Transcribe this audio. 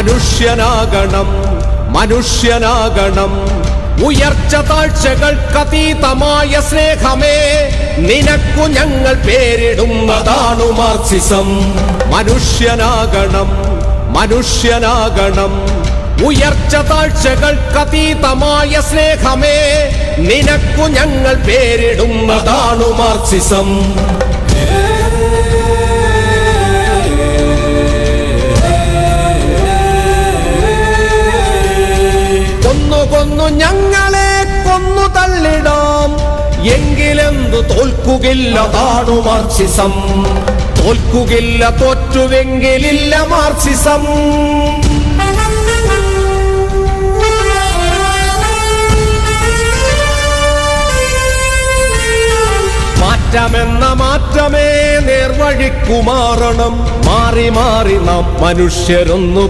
മനുഷ്യനാകണം മനുഷ്യനാകണം ഉയർച്ച താഴ്ചകൾക്കതീതമായ സ്നേഹമേ നിനക്കു ഞങ്ങൾ പേരിടുന്നതാണു മാർക്സിസം മനുഷ്യനാകണം മനുഷ്യനാകണം ഉയർച്ച താഴ്ചകൾക്കതീതമായ സ്നേഹമേ നിനക്കു ഞങ്ങൾ പേരിടുന്നതാണു മാർക്സിസം കൊന്നു ഞങ്ങളെ കൊന്നു തള്ളിടാം എങ്കിലെന്തു തോൽക്കുകയില്ലതാണു മാർക്സിസം തോൽക്കുകയില്ല തോറ്റുവെങ്കിലില്ല മാർക്സിസം മാറ്റമെന്ന മാറ്റമേ നേർവഴിക്കു മാറണം മാറി മാറി നാം മനുഷ്യരൊന്നു